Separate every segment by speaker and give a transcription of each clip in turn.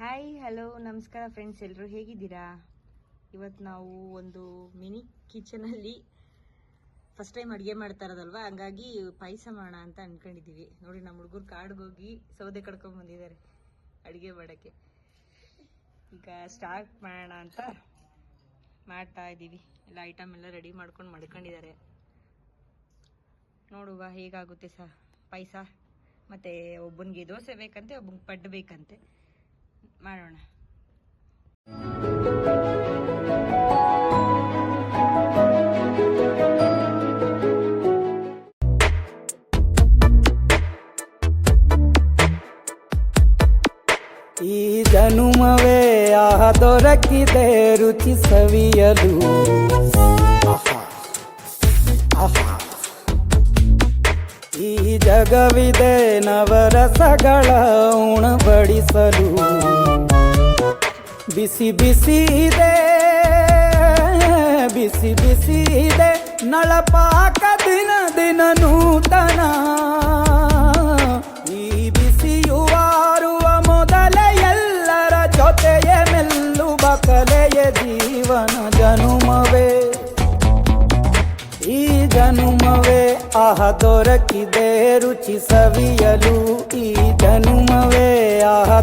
Speaker 1: Hi hello ನಮಸ್ಕಾರ friends, ಎಲ್ಲರೂ ಹೇಗಿದ್ದೀರಾ? ಇವತ್ತು ನಾವು ಒಂದು ಮಿನಿ ಕಿಚನಲ್ಲಿ ಫಸ್ಟ್ ಟೈಮ್ ಅಡುಗೆ ಮಾಡ್ತಾ ಇರೋದಲ್ವಾ, ಹಂಗಾಗಿ ಪಾಯಸ ಮಾಡೋಣ ಅಂತ ಅಂದ್ಕೊಂಡಿದ್ದೀವಿ. ನೋಡಿ, ನಮ್ಮ ಹುಡುಗರು ಕಾಡಿಗೆ ಹೋಗಿ ಸೌದೆ ಕಡ್ಕೊಂಡು ಬಂದಿದ್ದಾರೆ ಅಡುಗೆ ಮಾಡೋಕ್ಕೆ. ಈಗ ಸ್ಟಾರ್ಟ್ ಮಾಡೋಣ ಅಂತ ಮಾಡ್ತಾ ಇದ್ದೀವಿ. ಎಲ್ಲ ಐಟಮ್ ಎಲ್ಲ ರೆಡಿ ಮಾಡ್ಕೊಂಡು ಮಡ್ಕೊಂಡಿದ್ದಾರೆ. ನೋಡುವ ಹೇಗಾಗುತ್ತೆ ಪಾಯಸ. ಮತ್ತು ಒಬ್ಬನಿಗೆ ದೋಸೆ ಬೇಕಂತೆ, ಒಬ್ಬನಿಗೆ ಪಡ್ಡು ಬೇಕಂತೆ. ಮಾಡೋಣ.
Speaker 2: ಈ ಜನುಮವೇ ದೊರಕಿದೆ ರುಚಿ ಸವಿಯಲು. ಈ ಜಗವಿದೆ ನವರಸಗಳ ಉಣಬಡಿಸಲು. ಬಿಸಿ ಬಿಸಿ ಇದೆ, ಬಿಸಿ ಬಿಸಿ ಇದೆ ನಳಪಾಕ ದಿನ ದಿನ ನೂತನ. ಈ ಬಿಸಿಯುವಾರುವ ಮೊದಲೇ ಎಲ್ಲರ ಜೊತೆಯ ಮೆಲ್ಲುವ ಕಲೆಯ ಜೀವನ ಜನುಮವೇ. ಈ ಜನುಮವೇ ದೊರಕಿದೆ ರುಚಿ ಸವಿಯಲು. ಈ ಜನುಮವೇ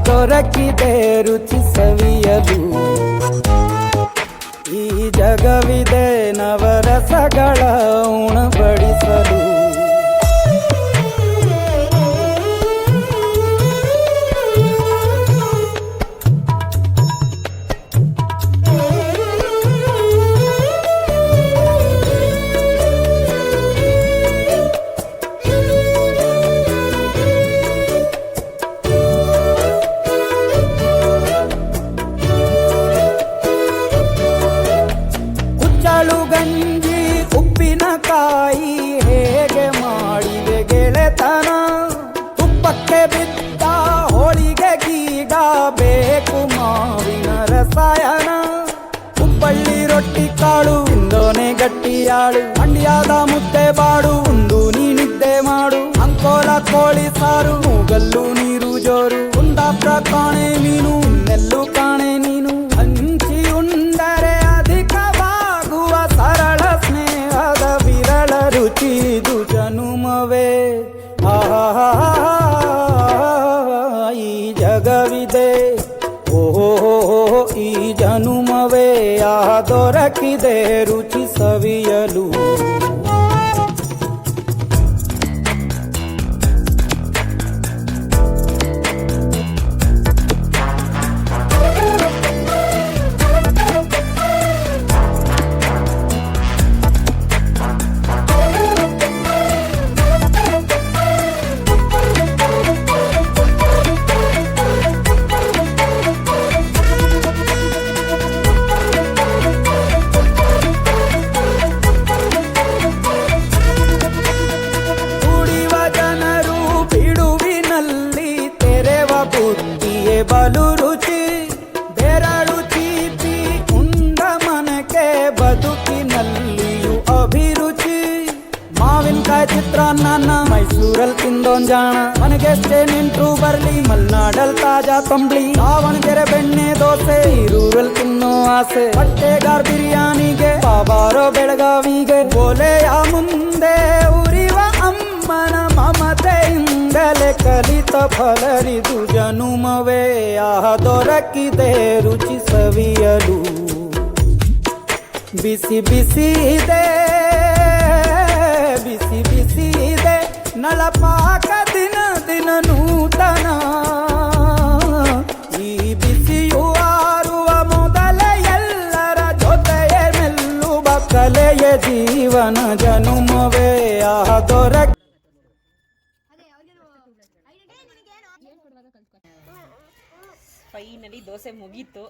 Speaker 2: ದೊರಕಿದೆ ರುಚಿ ಸವಿಯಲು. ಈ ಜಗವಿದೆ ನವರಸಗಳ ಉಣಬಡಿಸಲು. ಗಂಜಿ ಉಪ್ಪಿನಕಾಯಿ ಹೇಗೆ ಮಾಡಿದೆ ಗೆಳೆತನ. ತುಪ್ಪಕ್ಕೆ ಬಿದ್ದ ಹೋಳಿಗೆ ಗೀಡ ಬೇಕು ಮಾವಿನ ರಸಾಯನ. ಹುಬ್ಬಳ್ಳಿ ರೊಟ್ಟಿ ಕಾಳು ಇಂದೋನೆ ಗಟ್ಟಿಯಾಳು. ಮಂಡ್ಯದ ಮುದ್ದೆ ಬಾಡು ಉಂಡು ನೀನಿದ್ದೆ ಮಾಡು. ಅಂಕೋಲ ಕೋಳಿ ಸಾರು ಮೂಗಲ್ಲು ನೀರು ಜೋರು. ಕುಂದಾಪುರ ಕಾಣೆ ಮೀನು ಇನ್ನೆಲ್ಲು ಕಾಣೆ ನೀನು. ಹಂಚಿ ಉಂಡರೆ ಅಧಿಕವಾಗುವ ಸರಳ ಸ್ನೇಹದ ವಿರಳ ರುಚಿ ಇದು ಜನುಮವೇ. ಈ ಜಗವಿದೆ ಓಹೋ ಈ ಜನುಮವೇ ದೊರಕಿದೆ ರುಚಿ ಸವಿಯಲು. ಬುದ್ಧಿಯೇ ಬಲು ರುಚಿ ಬೆರಳು ಚೀಪಿ ಉಂಡ ಮನಕ್ಕೆ ಬದುಕಿನಲ್ಲಿಯೂ ಅಭಿರುಚಿ. ಮಾವಿನಕಾಯಿ ಚಿತ್ರಾನ್ನ ಮೈಸೂರಲ್ಲಿ ತಿಂದೋನ್ ಜಾಣ. ಮನೆಗೆಷ್ಟೇ ನಿಂಟ್ರು ಬರ್ಲಿ ಮಲ್ನಾಡಲ್ ತಾಜಾ ತಂಬ್ಳಿ. ದಾವಣಗೆರೆ ಬೆಣ್ಣೆ ದೋಸೆ ಈರೂರಲ್ಲಿ ತಿನ್ನೋ ಆಸೆ. ಹೊಟ್ಟೆಗಾರ್ ಬಿರಿಯಾನಿಗೆ ಬಾಬಾರೋ ಬೆಳಗಾವಿಗೆ. ಗೋಲೆಯ ಮುಂದೆ ಉರಿವ ಅಮ್ಮನ ಮಮತೆಯಿಂದಲೇ ಕಲಿತ ಫಲರಿದು ಜನುಮವೇ ದೊರಕಿದೆ ರುಚಿ ಸವಿಯಲು. ಬಿಸಿ ಬಿಸಿ ಇದೆ, ಬಿಸಿ ಬಿಸಿ ಇದೆ ನಳಪಾಕ ದಿನ ದಿನ ನೂತನ. ಈ ಬಿಸಿಯು ಆರುವ ಮೊದಲೇ ಎಲ್ಲರ ಜೊತೆಯ ಮೆಲ್ಲುವ ಕಲೆಯ ಜೀವನ ಜನುಮವೇ ದೊರಕ.
Speaker 1: ಫೈನಲಿ ದೋಸೆ ಮುಗೀತು.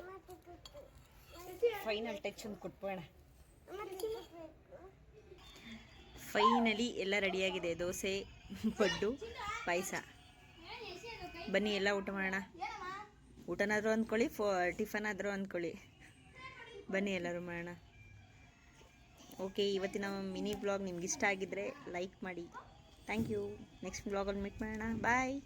Speaker 1: ಫೈನಲ್ ಟಚ್ ಒಂದು ಕೊಟ್ಬೋಣ. ಫೈನಲಿ ಎಲ್ಲ ರೆಡಿಯಾಗಿದೆ. ದೋಸೆ, ಪಡ್ಡು, ಪಾಯಸ. ಬನ್ನಿ ಎಲ್ಲ ಊಟ ಮಾಡೋಣ. ಊಟನಾದರೂ ಅಂದ್ಕೊಳ್ಳಿ, ಟಿಫನ್ ಆದರೂ ಅಂದ್ಕೊಳ್ಳಿ. ಬನ್ನಿ ಎಲ್ಲರೂ ಮಾಡೋಣ. ಓಕೆ, ಇವತ್ತಿನ ಮಿನಿ ಬ್ಲಾಗ್ ನಿಮ್ಗೆ ಇಷ್ಟ ಆಗಿದ್ರೆ ಲೈಕ್ ಮಾಡಿ. Thank you. ನೆಕ್ಸ್ಟ್ ಬ್ಲಾಗಲ್ಲಿ ಮೀಟ್ ಮಾಡೋಣ. ಬಾಯ್.